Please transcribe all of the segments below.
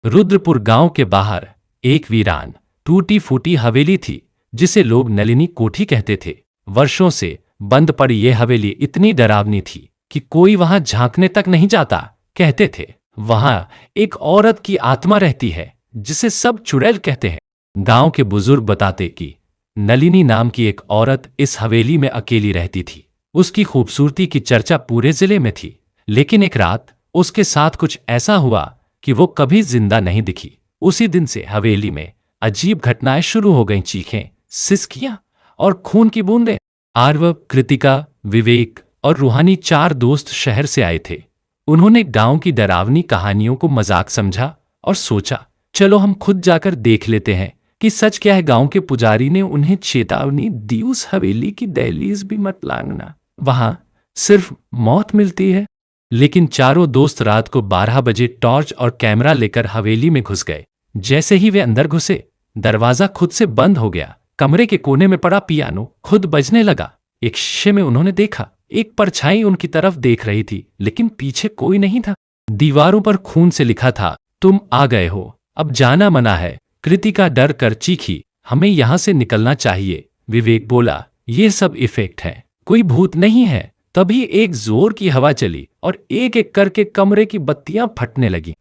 रुद्रपुर गांव के बाहर एक वीरान टूटी फूटी हवेली थी जिसे लोग नलिनी कोठी कहते थे। वर्षों से बंद पड़ी ये हवेली इतनी डरावनी थी कि कोई वहां झांकने तक नहीं जाता। कहते थे वहां एक औरत की आत्मा रहती है जिसे सब चुड़ैल कहते हैं। गांव के बुजुर्ग बताते कि नलिनी नाम की एक औरत इस हवेली में अकेली रहती थी। उसकी खूबसूरती की चर्चा पूरे जिले में थी, लेकिन एक रात उसके साथ कुछ ऐसा हुआ कि वो कभी जिंदा नहीं दिखी। उसी दिन से हवेली में अजीब घटनाएं शुरू हो गईं। चीखें, सिसकियां और खून की बूंदें। आरव, कृतिका, विवेक और रूहानी 4 दोस्त शहर से आए थे। उन्होंने गांव की डरावनी कहानियों को मजाक समझा और सोचा चलो हम खुद जाकर देख लेते हैं कि सच क्या है। गांव के पुजारी ने उन्हें चेतावनी दी, उस हवेली की दहलीज भी मत लांघना, वहां सिर्फ मौत मिलती है। लेकिन चारों दोस्त रात को 12 बजे टॉर्च और कैमरा लेकर हवेली में घुस गए। जैसे ही वे अंदर घुसे, दरवाजा खुद से बंद हो गया। कमरे के कोने में पड़ा पियानो खुद बजने लगा। एक शीशे में उन्होंने देखा एक परछाई उनकी तरफ देख रही थी, लेकिन पीछे कोई नहीं था। दीवारों पर खून से लिखा था, तुम आ गए हो, अब जाना मना है। कृतिका डर कर चीखी, हमें यहां से निकलना चाहिए। विवेक बोला, ये सब इफेक्ट है, कोई भूत नहीं है। तभी एक जोर की हवा चली और एक एक करके कमरे की बत्तियां फटने लगी।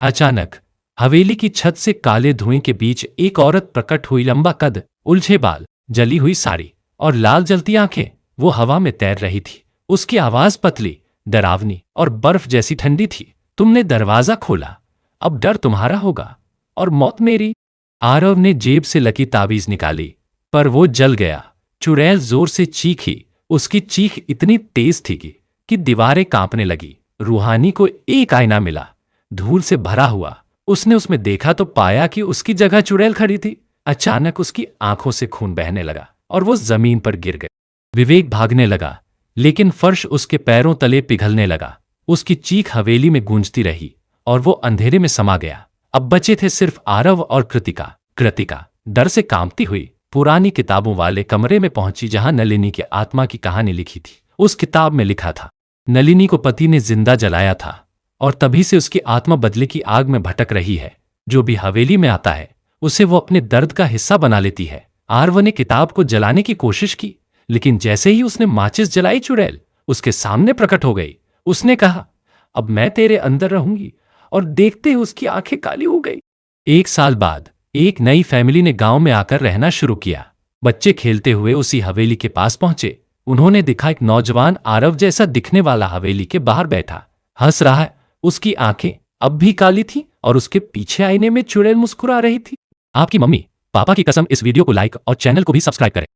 अचानक हवेली की छत से काले धुएं के बीच एक औरत प्रकट हुई। लंबा कद, उलझे बाल, जली हुई साड़ी और लाल जलती आंखें। वो हवा में तैर रही थी। उसकी आवाज पतली, डरावनी और बर्फ जैसी ठंडी थी। तुमने दरवाजा खोला, अब डर तुम्हारा होगा और मौत मेरी। आरव ने जेब से लकी ताबीज निकाली, पर वो जल गया। चुड़ैल जोर से चीखी। उसकी चीख इतनी तेज थी कि दीवारें कांपने लगी। रूहानी को एक आईना मिला, धूल से भरा हुआ। उसने उसमें देखा तो पाया कि उसकी जगह चुड़ैल खड़ी थी। अचानक उसकी आंखों से खून बहने लगा और वो जमीन पर गिर गई। विवेक भागने लगा, लेकिन फर्श उसके पैरों तले पिघलने लगा। उसकी चीख हवेली में गूंजती रही और वो अंधेरे में समा गया। अब बचे थे सिर्फ आरव और कृतिका। कृतिका डर से कांपती हुई पुरानी किताबों वाले कमरे में पहुंची जहां नलिनी की आत्मा की कहानी लिखी थी। उस किताब में लिखा था, नलिनी को पति ने जिंदा जलाया था और तभी से उसकी आत्मा बदले की आग में भटक रही है। जो भी हवेली में आता है उसे वो अपने दर्द का हिस्सा बना लेती है। आरव ने किताब को जलाने की कोशिश की, लेकिन जैसे ही उसने माचिस जलाई, चुड़ैल उसके सामने प्रकट हो गई। उसने कहा, अब मैं तेरे अंदर रहूंगी, और देखते ही उसकी आंखें काली हो गई। 1 साल बाद एक नई फैमिली ने गांव में आकर रहना शुरू किया। बच्चे खेलते हुए उसी हवेली के पास पहुंचे। उन्होंने देखा एक नौजवान आरव जैसा दिखने वाला हवेली के बाहर बैठा, हंस रहा है। उसकी आंखें अब भी काली थीं और उसके पीछे आईने में चुड़ैल मुस्कुरा रही थी। आपकी मम्मी पापा की कसम, इस वीडियो को लाइक और चैनल को भी सब्सक्राइब करें।